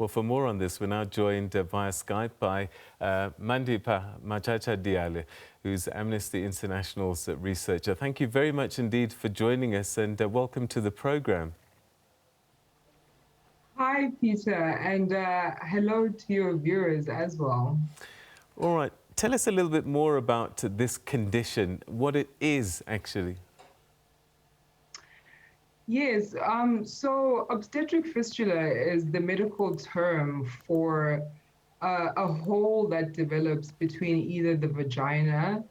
Well, for more on this, we're now joined via Skype by Mandipa Machacha Diale, who's Amnesty International's researcher. Thank you very much indeed for joining us, and welcome to the program. Hi, Peter, and hello to your viewers as well. All right, tell us a little bit more about this condition, what it is actually. Yes, so obstetric fistula is the medical term for a hole that develops between either the vagina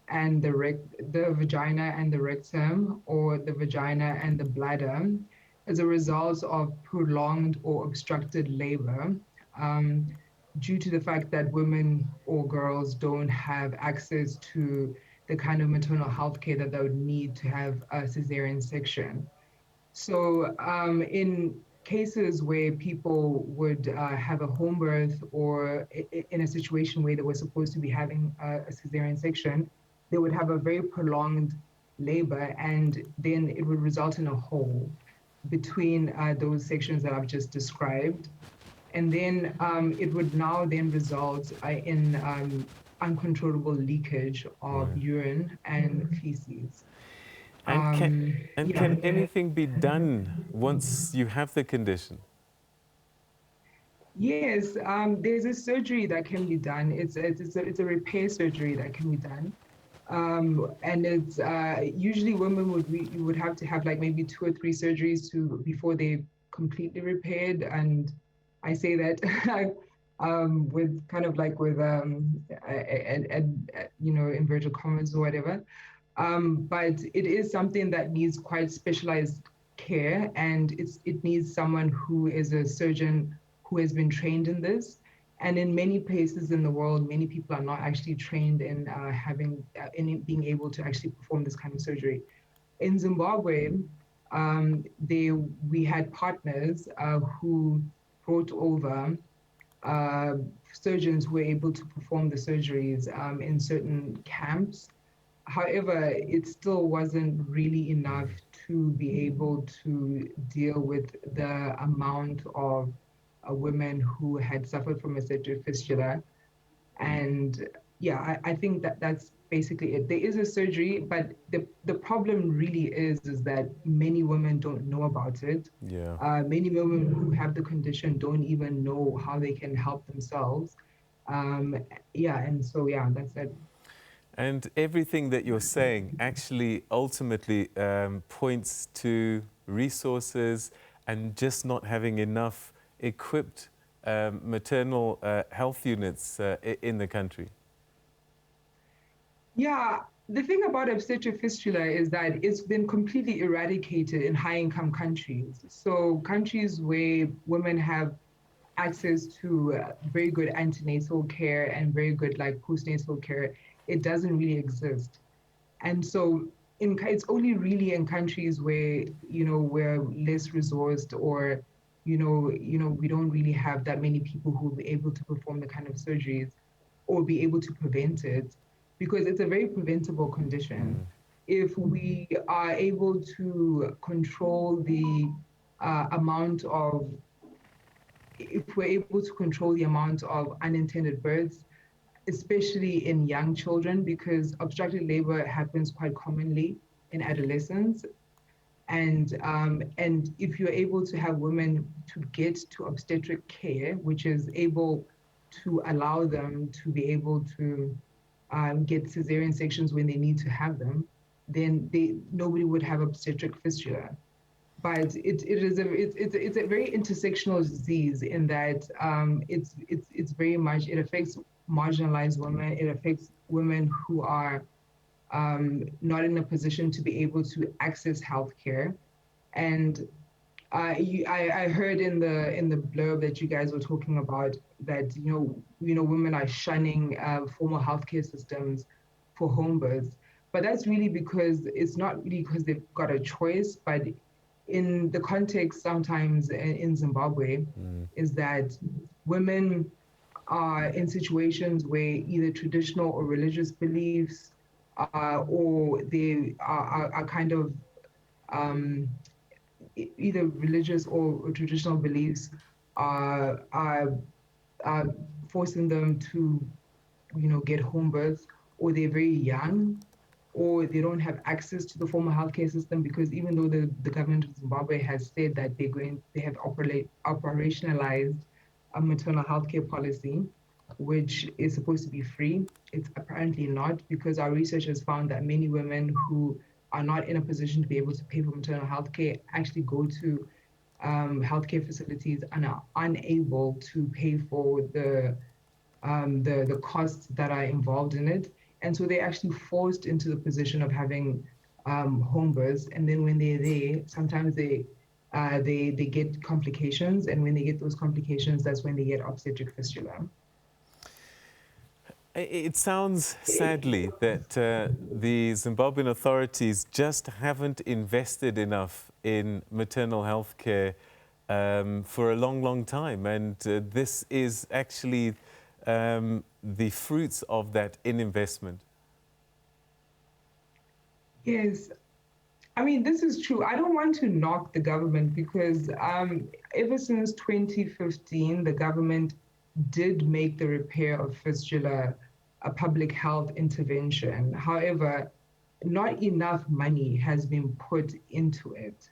and the vagina and the rectum, or the vagina and the bladder, as a result of prolonged or obstructed labor, um, due to the fact that women or girls don't have access to the kind of maternal health care that they would need to have a cesarean section. So, in cases where people would have a home birth, or in a situation where they were supposed to be having a cesarean section, they would have a very prolonged labor, and then it would result in a hole between those sections that I've just described. And then it would now then result in uncontrollable leakage of Right. urine and feces. And can, and Yeah. can anything be done once you have the condition? Yes, there's a surgery that can be done. It's a repair surgery that can be done, and it's usually women would have to have like maybe 2 or 3 surgeries to before they completely repaired. And I say that with kind of like with and inverted commas or whatever. But it is something that needs quite specialized care, and it needs someone who is a surgeon who has been trained in this. And in many places in the world, many people are not actually trained in in being able to actually perform this kind of surgery. In Zimbabwe, we had partners who brought over uh, surgeons who were able to perform the surgeries in certain camps. However, it still wasn't really enough to be able to deal with the amount of women who had suffered from a obstetric fistula. And yeah, I think that that's basically it. There is a surgery, but the problem really is that many women don't know about it. Yeah. Many women who have the condition don't even know how they can help themselves. Um, yeah, and so yeah, that's it. And everything that you're saying actually ultimately points to resources and just not having enough equipped maternal health units in the country. Yeah, the thing about obstetric fistula is that it's been completely eradicated in high income countries. So, countries where women have access to very good antenatal care and very good like postnatal care, it doesn't really exist. And so, it's only really in countries where we're less resourced, or we don't really have that many people who will be able to perform the kind of surgeries or be able to prevent it, because it's a very preventable condition. If we are able to control the amount of, if we're able to control the amount of unintended births, especially in young children, because obstructed labor happens quite commonly in adolescence. And if you're able to have women to get to obstetric care, which is able to allow them to be able to get cesarean sections when they need to have them, then nobody would have obstetric fistula. But it's a very intersectional disease, in that it's very much, it affects marginalized women. It affects women who are not in a position to be able to access healthcare. And I heard in the blurb that you guys were talking about that women are shunning formal healthcare systems for home births, but that's really because it's not really because they've got a choice, but in the context sometimes in Zimbabwe, is that women are in situations where either traditional or religious beliefs, or they are kind of um, either religious or traditional beliefs are forcing them to, get home births, or they're very young, or they don't have access to the formal healthcare system, because even though the government of Zimbabwe has said that they have operationalized a maternal healthcare policy, which is supposed to be free, it's apparently not, because our research has found that many women who are not in a position to be able to pay for maternal healthcare actually go to healthcare facilities and are unable to pay for the costs that are involved in it. And so they're actually forced into the position of having home births. And then when they're there, sometimes they get complications. And when they get those complications, that's when they get obstetric fistula. It sounds, sadly, that the Zimbabwean authorities just haven't invested enough in maternal health care for a long, long time. And this is actually the fruits of that ininvestment. Yes. I mean, this is true. I don't want to knock the government, because ever since 2015, the government did make the repair of fistula a public health intervention. However, not enough money has been put into it.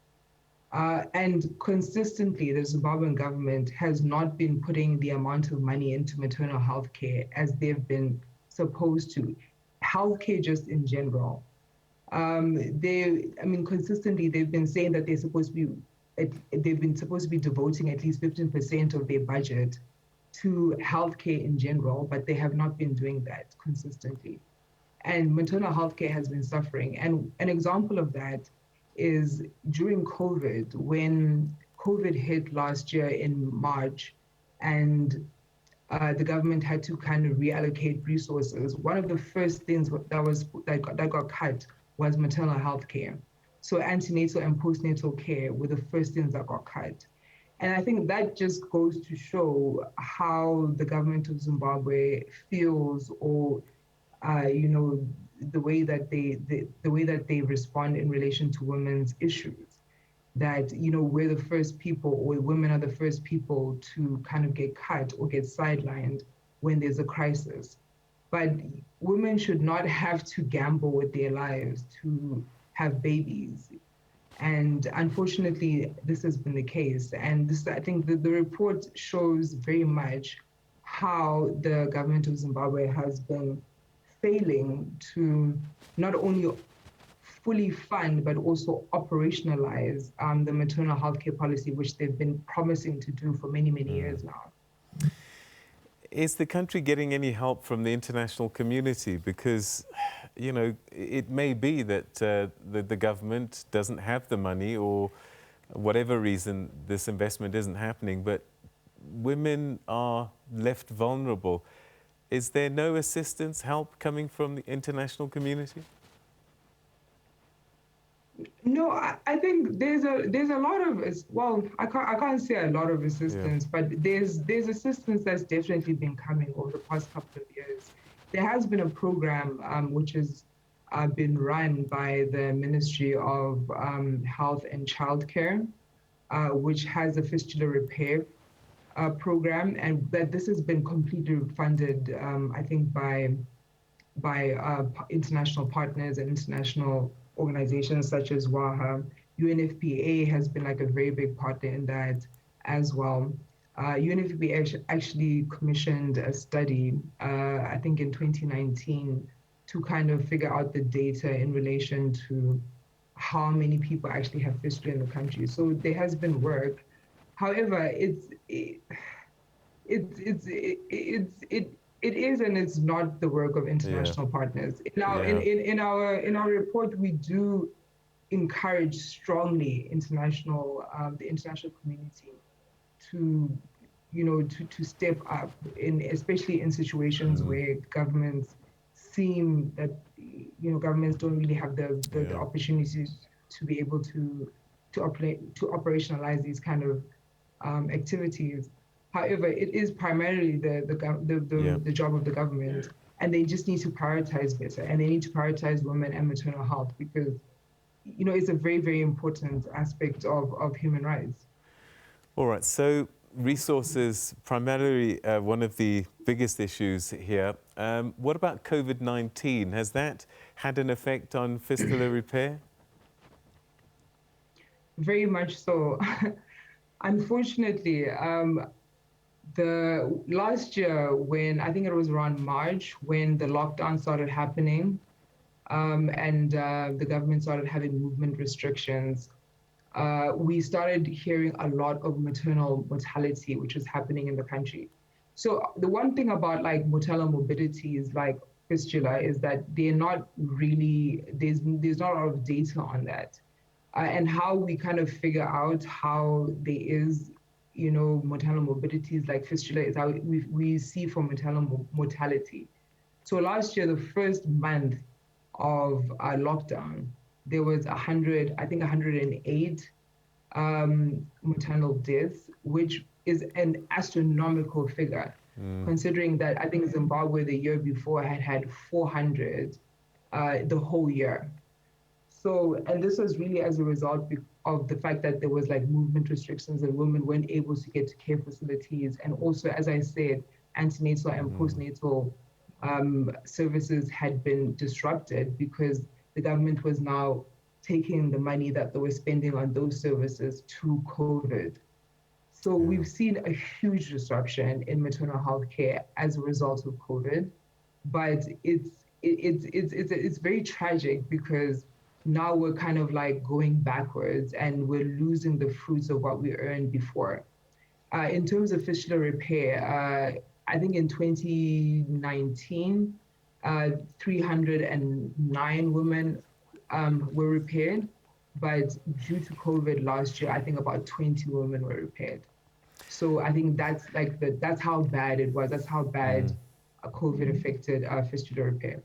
And consistently, the Zimbabwean government has not been putting the amount of money into maternal health care as they've been supposed to. Healthcare just in general. Consistently, they've been saying that they've been supposed to be devoting at least 15% of their budget to healthcare in general, but they have not been doing that consistently. And maternal healthcare has been suffering. And an example of that is during COVID, when COVID hit last year in March, and the government had to kind of reallocate resources. One of the first things that got cut was maternal health care. So antenatal and postnatal care were the first things that got cut. And I think that just goes to show how the government of Zimbabwe feels, or the way that they respond in relation to women's issues. That we're the first people, or women are the first people to kind of get cut or get sidelined when there's a crisis. But women should not have to gamble with their lives to have babies. And unfortunately, this has been the case. And this, I think the report shows very much how the government of Zimbabwe has been failing to not only fully fund, but also operationalize the maternal healthcare policy, which they've been promising to do for many, many years now. Is the country getting any help from the international community? Because, it may be that the government doesn't have the money, or whatever reason this investment isn't happening, but women are left vulnerable. Is there no assistance, help coming from the international community? No, I think there's a lot of, well, I can't say a lot of assistance, but there's assistance that's definitely been coming over the past couple of years. There has been a program which has been run by the Ministry of Health and Childcare, which has a fistula repair program, and that this has been completely funded, I think, by international partners and international organizations such as WAHA. UNFPA has been like a very big partner in that as well. UNFPA actually commissioned a study, I think in 2019, to kind of figure out the data in relation to how many people actually have fistula in the country. So there has been work. However, it is and it's not the work of international partners. In our report, we do encourage strongly the international community to step up, especially in situations where governments seem that governments don't really have the opportunities to be able to operationalize these kind of activities. However, it is primarily the job of the government, and they just need to prioritize better, and they need to prioritize women and maternal health, because it's a very, very important aspect of human rights. All right, so resources, primarily one of the biggest issues here. What about COVID-19? Has that had an effect on fistula repair? Very much so. Unfortunately, the last year, when I think it was around March, when the lockdown started happening, and the government started having movement restrictions, we started hearing a lot of maternal mortality, which was happening in the country. So the one thing about like maternal morbidities, like fistula, is that they're not really, there's not a lot of data on that. And how we kind of figure out how there is, maternal morbidities like fistula is how we see from maternal mortality. So last year, the first month of lockdown, there was 100, I think 108 maternal deaths, which is an astronomical figure, considering that I think Zimbabwe the year before had 400 the whole year. So, and this was really as a result of the fact that there was like movement restrictions and women weren't able to get to care facilities. And also, as I said, antenatal and postnatal services had been disrupted because the government was now taking the money that they were spending on those services to COVID. So we've seen a huge disruption in maternal health care as a result of COVID, but it's very tragic because now we're kind of like going backwards and we're losing the fruits of what we earned before. In terms of fistula repair, I think in 2019, 309 women were repaired, but due to COVID last year, I think about 20 women were repaired. So I think that's like that's how bad it was. That's how bad COVID affected fistula repair.